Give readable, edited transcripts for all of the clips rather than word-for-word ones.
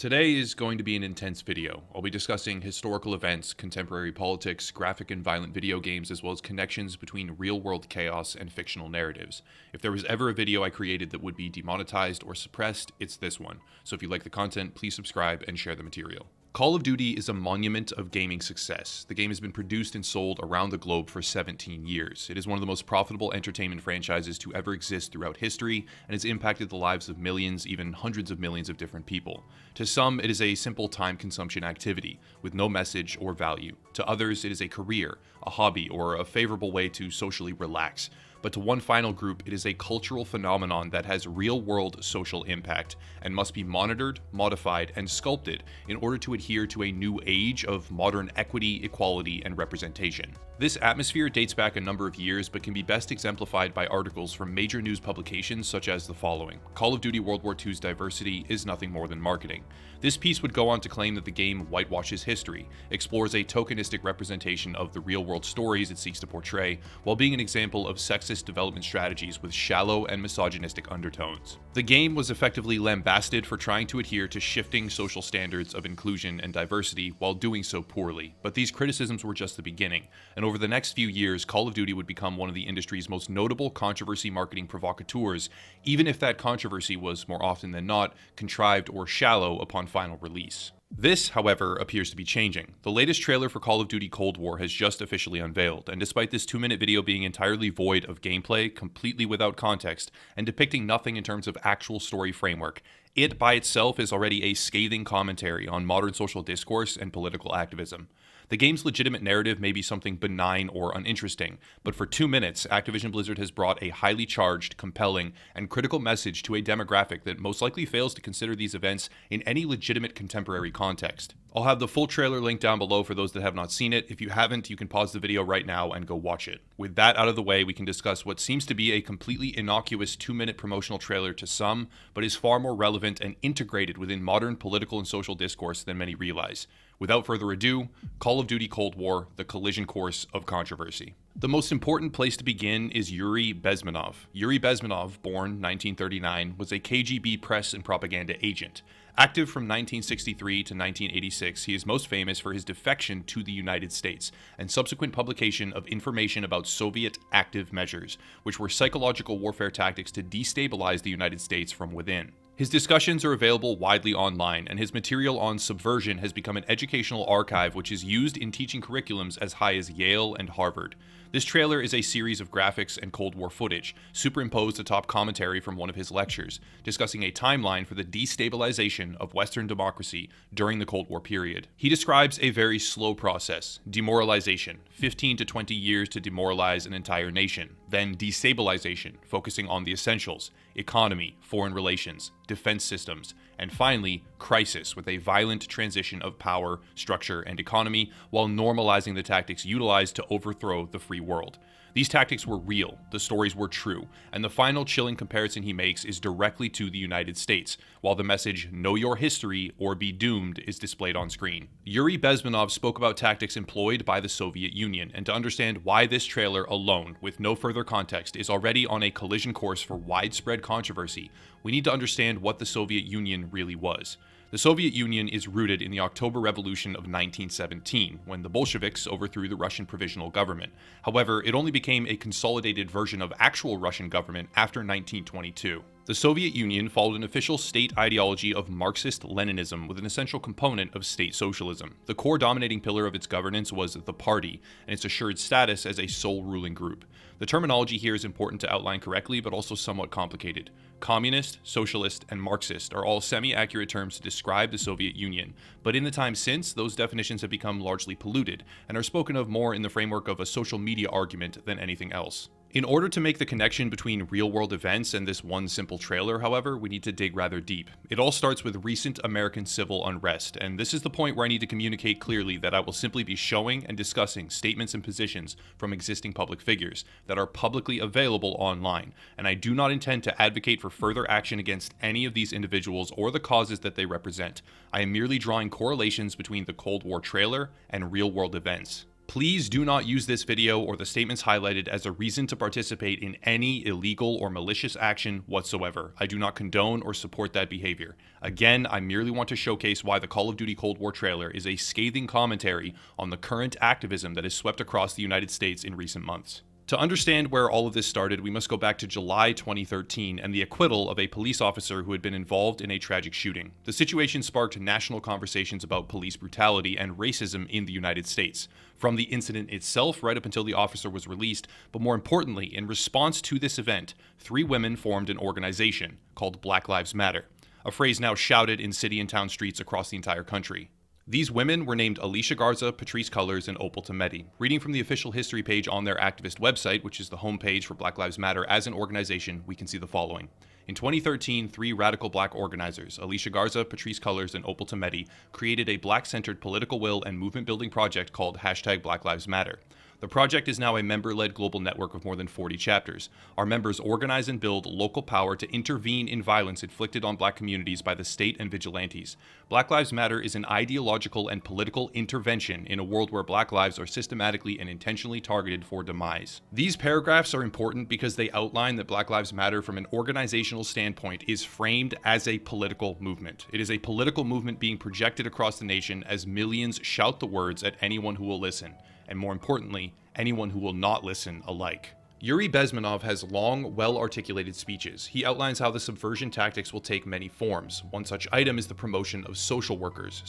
Today is going to be an intense video. I'll be discussing historical events, contemporary politics, graphic and violent video games, as well as connections between real-world chaos and fictional narratives. If there was ever a video I created that would be demonetized or suppressed, it's this one. So if you like the content, please subscribe and share the material. Call of Duty is a monument of gaming success. The game has been produced and sold around the globe for 17 years. It is one of the most profitable entertainment franchises to ever exist throughout history, and has impacted the lives of millions, even hundreds of millions of different people. To some, it is a simple time consumption activity, with no message or value. To others, it is a career, a hobby, or a favorable way to socially relax. But to one final group, it is a cultural phenomenon that has real-world social impact and must be monitored, modified, and sculpted in order to adhere to a new age of modern equity, equality, and representation. This atmosphere dates back a number of years, but can be best exemplified by articles from major news publications such as the following: Call of Duty World War II's diversity is nothing more than marketing. This piece would go on to claim that the game whitewashes history, explores a tokenistic representation of the real-world stories it seeks to portray, while being an example of sexist development strategies with shallow and misogynistic undertones. The game was effectively lambasted for trying to adhere to shifting social standards of inclusion and diversity while doing so poorly, but these criticisms were just the beginning, and over the next few years, Call of Duty would become one of the industry's most notable controversy marketing provocateurs, even if that controversy was, more often than not, contrived or shallow upon final release. This, however, appears to be changing. The latest trailer for Call of Duty Cold War has just officially unveiled, and despite this 2-minute video being entirely void of gameplay, completely without context, and depicting nothing in terms of actual story framework, it by itself is already a scathing commentary on modern social discourse and political activism. The game's legitimate narrative may be something benign or uninteresting, but for 2 minutes, Activision Blizzard has brought a highly charged, compelling, and critical message to a demographic that most likely fails to consider these events in any legitimate contemporary context. I'll have the full trailer linked down below for those that have not seen it. If you haven't, you can pause the video right now and go watch it. With that out of the way, we can discuss what seems to be a completely innocuous 2-minute promotional trailer to some, but is far more relevant and integrated within modern political and social discourse than many realize. Without further ado, Call of Duty Cold War, the collision course of controversy. The most important place to begin is Yuri Bezmenov. Yuri Bezmenov, born 1939, was a KGB press and propaganda agent. Active from 1963 to 1986, he is most famous for his defection to the United States and subsequent publication of information about Soviet active measures, which were psychological warfare tactics to destabilize the United States from within. His discussions are available widely online, and his material on subversion has become an educational archive which is used in teaching curriculums as high as Yale and Harvard. This trailer is a series of graphics and Cold War footage, superimposed atop commentary from one of his lectures, discussing a timeline for the destabilization of Western democracy during the Cold War period. He describes a very slow process: demoralization, 15 to 20 years to demoralize an entire nation, then destabilization, focusing on the essentials: economy, foreign relations, defense systems, and finally, crisis, with a violent transition of power, structure, and economy, while normalizing the tactics utilized to overthrow the free world. These tactics were real, the stories were true, and the final chilling comparison he makes is directly to the United States, while the message "Know your history or be doomed" is displayed on screen. Yuri Bezmenov spoke about tactics employed by the Soviet Union, and to understand why this trailer alone, with no further context, is already on a collision course for widespread controversy, we need to understand what the Soviet Union really was. The Soviet Union is rooted in the October Revolution of 1917, when the Bolsheviks overthrew the Russian Provisional Government. However, it only became a consolidated version of actual Russian government after 1922. The Soviet Union followed an official state ideology of Marxist-Leninism with an essential component of state socialism. The core dominating pillar of its governance was the party, and its assured status as a sole ruling group. The terminology here is important to outline correctly, but also somewhat complicated. Communist, socialist, and Marxist are all semi-accurate terms to describe the Soviet Union, but in the time since, those definitions have become largely polluted, and are spoken of more in the framework of a social media argument than anything else. In order to make the connection between real-world events and this one simple trailer, however, we need to dig rather deep. It all starts with recent American civil unrest, and this is the point where I need to communicate clearly that I will simply be showing and discussing statements and positions from existing public figures that are publicly available online, and I do not intend to advocate for further action against any of these individuals or the causes that they represent. I am merely drawing correlations between the Cold War trailer and real-world events. Please do not use this video or the statements highlighted as a reason to participate in any illegal or malicious action whatsoever. I do not condone or support that behavior. Again, I merely want to showcase why the Call of Duty Cold War trailer is a scathing commentary on the current activism that has swept across the United States in recent months. To understand where all of this started, we must go back to July 2013 and the acquittal of a police officer who had been involved in a tragic shooting. The situation sparked national conversations about police brutality and racism in the United States, from the incident itself right up until the officer was released, but more importantly, in response to this event, 3 women formed an organization called Black Lives Matter, a phrase now shouted in city and town streets across the entire country. These women were named Alicia Garza, Patrisse Cullors, and Opal Tometi. Reading from the official history page on their activist website, which is the homepage for Black Lives Matter as an organization, we can see the following. In 2013, 3 radical black organizers, Alicia Garza, Patrisse Cullors, and Opal Tometi, created a black-centered political will and movement-building project called #BlackLivesMatter. The project is now a member-led global network of more than 40 chapters. Our members organize and build local power to intervene in violence inflicted on black communities by the state and vigilantes. Black Lives Matter is an ideological and political intervention in a world where black lives are systematically and intentionally targeted for demise. These paragraphs are important because they outline that Black Lives Matter from an organizational standpoint is framed as a political movement. It is a political movement being projected across the nation as millions shout the words at anyone who will listen, and more importantly, anyone who will not listen alike. Yuri Bezmenov has long, well-articulated speeches. He outlines how the subversion tactics will take many forms. One such item is the promotion of social workers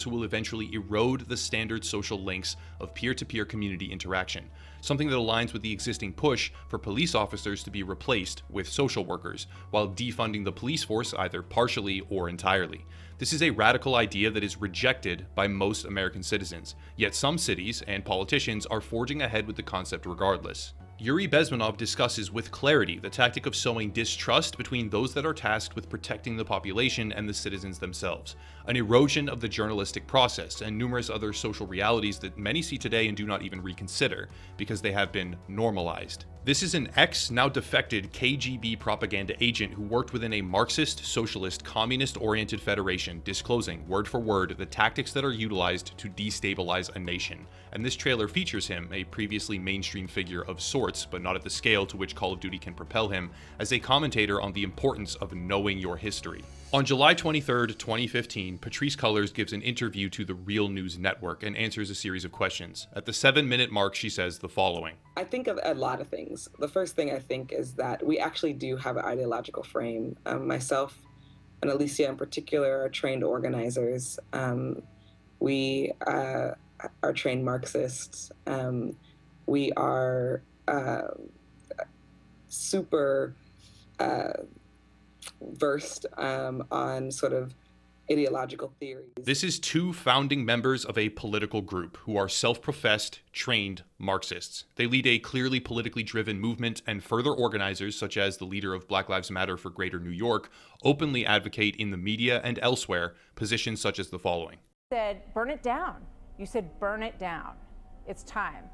who will eventually erode the standard social links of peer-to-peer community interaction, something that aligns with the existing push for police officers to be replaced with social workers, while defunding the police force either partially or entirely. This is a radical idea that is rejected by most American citizens, yet some cities and politicians are forging ahead with the concept regardless. Yuri Bezmenov discusses with clarity the tactic of sowing distrust between those that are tasked with protecting the population and the citizens themselves, an erosion of the journalistic process, and numerous other social realities that many see today and do not even reconsider because they have been normalized. This is an now defected KGB propaganda agent who worked within a Marxist, socialist, communist-oriented federation, disclosing, word for word, the tactics that are utilized to destabilize a nation. And this trailer features him, a previously mainstream figure of sorts, but not at the scale to which Call of Duty can propel him, as a commentator on the importance of knowing your history. On July 23, 2015, Patrisse Cullors gives an interview to the Real News Network and answers a series of questions. At the 7-minute mark, she says the following. I think of a lot of things. The first thing I think is that we actually do have an ideological frame. Myself and Alicia in particular are trained organizers. We are trained Marxists. We are super versed on sort of ideological theories. This is 2 founding members of a political group who are self-professed, trained Marxists. They lead a clearly politically driven movement, and further organizers, such as the leader of Black Lives Matter for Greater New York, openly advocate in the media and elsewhere positions such as the following. You said, burn it down. You said, burn it down. It's time.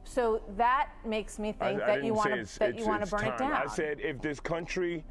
So that makes me think that you want to burn it down. I said, if this country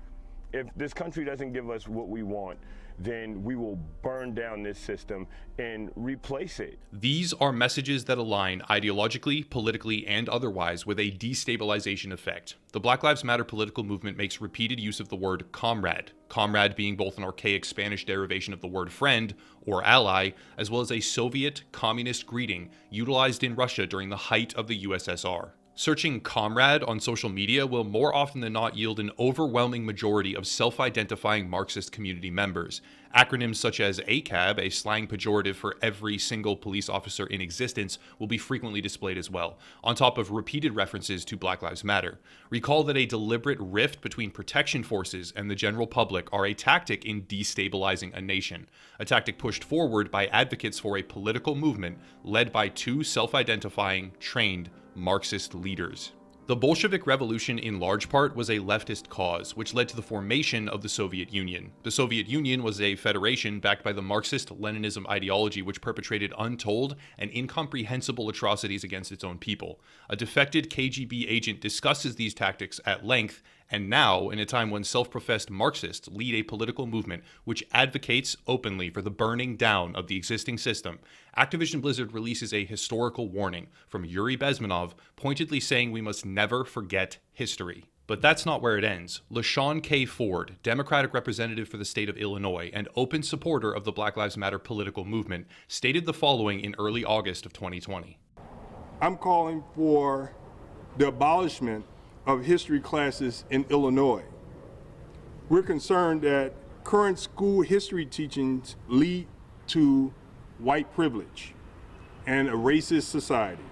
doesn't give us what we want, then we will burn down this system and replace it. These are messages that align ideologically, politically, and otherwise with a destabilization effect. The Black Lives Matter political movement makes repeated use of the word comrade, comrade being both an archaic Spanish derivation of the word friend or ally, as well as a Soviet communist greeting utilized in Russia during the height of the USSR. Searching comrade on social media will more often than not yield an overwhelming majority of self-identifying Marxist community members. Acronyms such as ACAB, a slang pejorative for every single police officer in existence, will be frequently displayed as well, on top of repeated references to Black Lives Matter. Recall that a deliberate rift between protection forces and the general public are a tactic in destabilizing a nation, a tactic pushed forward by advocates for a political movement led by 2 self-identifying, trained Marxist leaders. The Bolshevik Revolution in large part was a leftist cause, which led to the formation of the Soviet Union. The Soviet Union was a federation backed by the Marxist-Leninism ideology, which perpetrated untold and incomprehensible atrocities against its own people. A defected KGB agent discusses these tactics at length And now, in a time when self-professed Marxists lead a political movement which advocates openly for the burning down of the existing system, Activision Blizzard releases a historical warning from Yuri Bezmenov, pointedly saying we must never forget history. But that's not where it ends. LaShawn K. Ford, Democratic representative for the state of Illinois and open supporter of the Black Lives Matter political movement, stated the following in early August of 2020. I'm calling for the abolishment of history classes in Illinois. We're concerned that current school history teachings lead to white privilege and a racist society.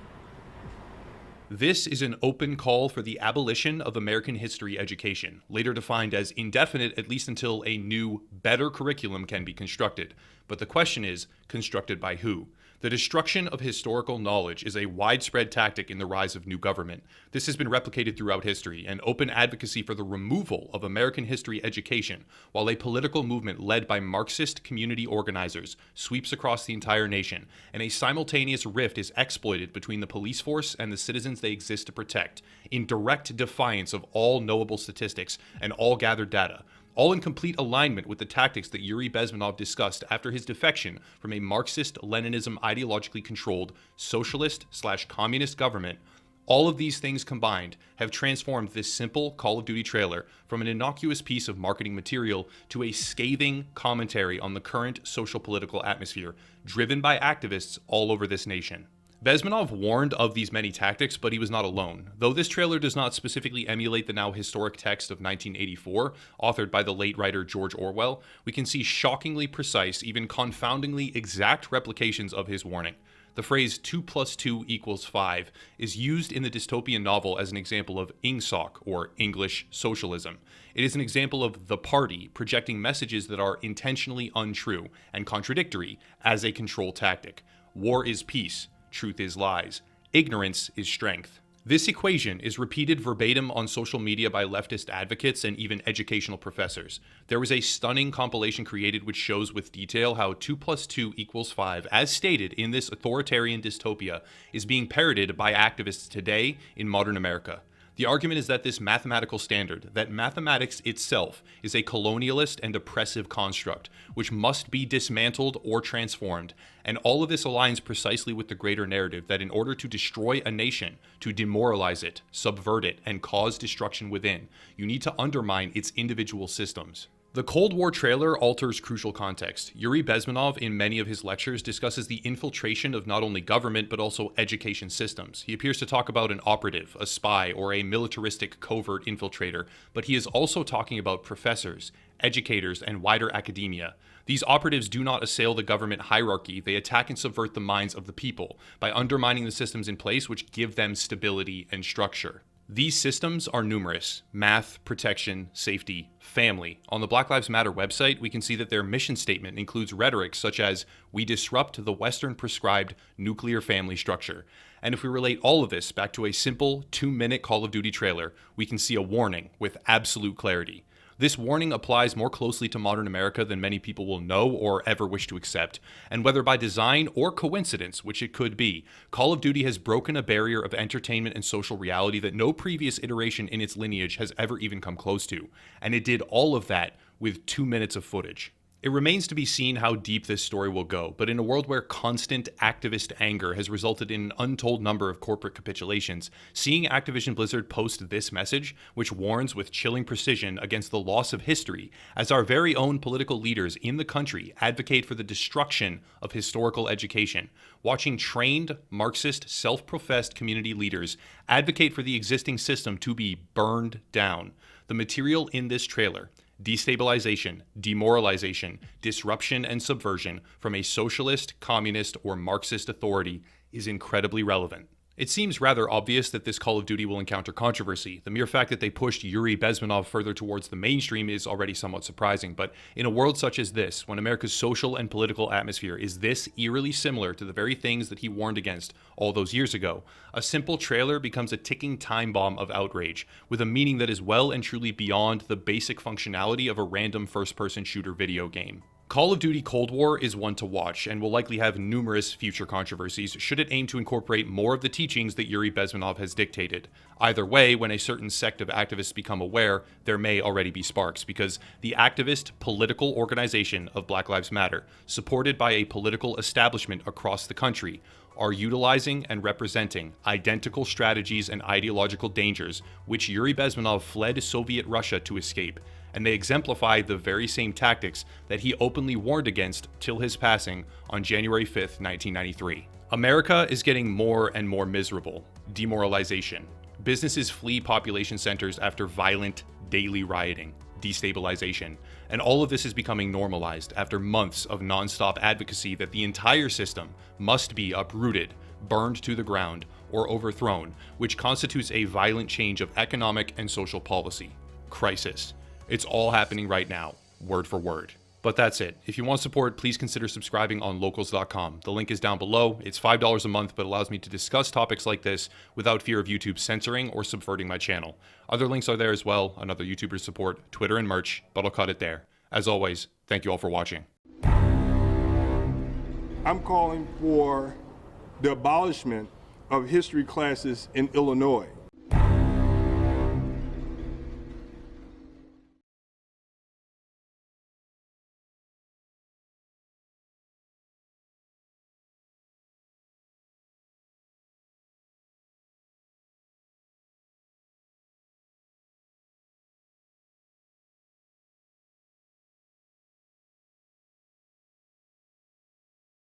This is an open call for the abolition of American history education, later defined as indefinite at least until a new, better curriculum can be constructed. But the question is, constructed by who? The destruction of historical knowledge is a widespread tactic in the rise of new government. This has been replicated throughout history, and open advocacy for the removal of American history education, while a political movement led by Marxist community organizers sweeps across the entire nation, and a simultaneous rift is exploited between the police force and the citizens they exist to protect, in direct defiance of all knowable statistics and all gathered data, all in complete alignment with the tactics that Yuri Bezmenov discussed after his defection from a Marxist-Leninism ideologically controlled socialist/communist government. All of these things combined have transformed this simple Call of Duty trailer from an innocuous piece of marketing material to a scathing commentary on the current social-political atmosphere, driven by activists all over this nation. Bezmenov warned of these many tactics, but he was not alone. Though this trailer does not specifically emulate the now historic text of 1984, authored by the late writer George Orwell, we can see shockingly precise, even confoundingly exact replications of his warning. The phrase 2 + 2 = 5 is used in the dystopian novel as an example of Ingsoc, or English socialism. It is an example of the party projecting messages that are intentionally untrue and contradictory as a control tactic. War is peace. Truth is lies. Ignorance is strength. This equation is repeated verbatim on social media by leftist advocates and even educational professors. There was a stunning compilation created which shows with detail how 2 + 2 = 5, as stated in this authoritarian dystopia, is being parroted by activists today in modern America. The argument is that this mathematical standard, that mathematics itself is a colonialist and oppressive construct, which must be dismantled or transformed, and all of this aligns precisely with the greater narrative that in order to destroy a nation, to demoralize it, subvert it, and cause destruction within, you need to undermine its individual systems. The Cold War trailer alters crucial context. Yuri Bezmenov, in many of his lectures, discusses the infiltration of not only government but also education systems. He appears to talk about an operative, a spy, or a militaristic covert infiltrator, but he is also talking about professors, educators, and wider academia. These operatives do not assail the government hierarchy, they attack and subvert the minds of the people by undermining the systems in place which give them stability and structure. These systems are numerous: math, protection, safety, family. On the Black Lives Matter website, we can see that their mission statement includes rhetoric such as, "We disrupt the Western prescribed nuclear family structure." And if we relate all of this back to a simple 2-minute Call of Duty trailer, we can see a warning with absolute clarity. This warning applies more closely to modern America than many people will know or ever wish to accept, and whether by design or coincidence, which it could be, Call of Duty has broken a barrier of entertainment and social reality that no previous iteration in its lineage has ever even come close to, and it did all of that with 2 minutes of footage. It remains to be seen how deep this story will go, but in a world where constant activist anger has resulted in an untold number of corporate capitulations, seeing Activision Blizzard post this message, which warns with chilling precision against the loss of history, as our very own political leaders in the country advocate for the destruction of historical education, watching trained, Marxist, self-professed community leaders advocate for the existing system to be burned down. The material in this trailer, destabilization, demoralization, disruption, and subversion from a socialist, communist, or Marxist authority is incredibly relevant. It seems rather obvious that this Call of Duty will encounter controversy. The mere fact that they pushed Yuri Bezmenov further towards the mainstream is already somewhat surprising, but in a world such as this, when America's social and political atmosphere is this eerily similar to the very things that he warned against all those years ago, a simple trailer becomes a ticking time bomb of outrage, with a meaning that is well and truly beyond the basic functionality of a random first-person shooter video game. Call of Duty Cold War is one to watch and will likely have numerous future controversies should it aim to incorporate more of the teachings that Yuri Bezmenov has dictated. Either way, when a certain sect of activists become aware, there may already be sparks, because the activist political organization of Black Lives Matter, supported by a political establishment across the country, are utilizing and representing identical strategies and ideological dangers which Yuri Bezmenov fled Soviet Russia to escape, and they exemplify the very same tactics that he openly warned against till his passing on January 5th, 1993. America is getting more and more miserable. Demoralization. Businesses flee population centers after violent, daily rioting. Destabilization. And all of this is becoming normalized after months of nonstop advocacy that the entire system must be uprooted, burned to the ground, or overthrown, which constitutes a violent change of economic and social policy. Crisis. It's all happening right now, word for word. But that's it. If you want support, please consider subscribing on locals.com. The link is down below. It's $5 a month, but allows me to discuss topics like this without fear of YouTube censoring or subverting my channel. Other links are there as well on other YouTubers' support, Twitter, and merch, but I'll cut it there. As always, thank you all for watching. I'm calling for the abolishment of history classes in Illinois.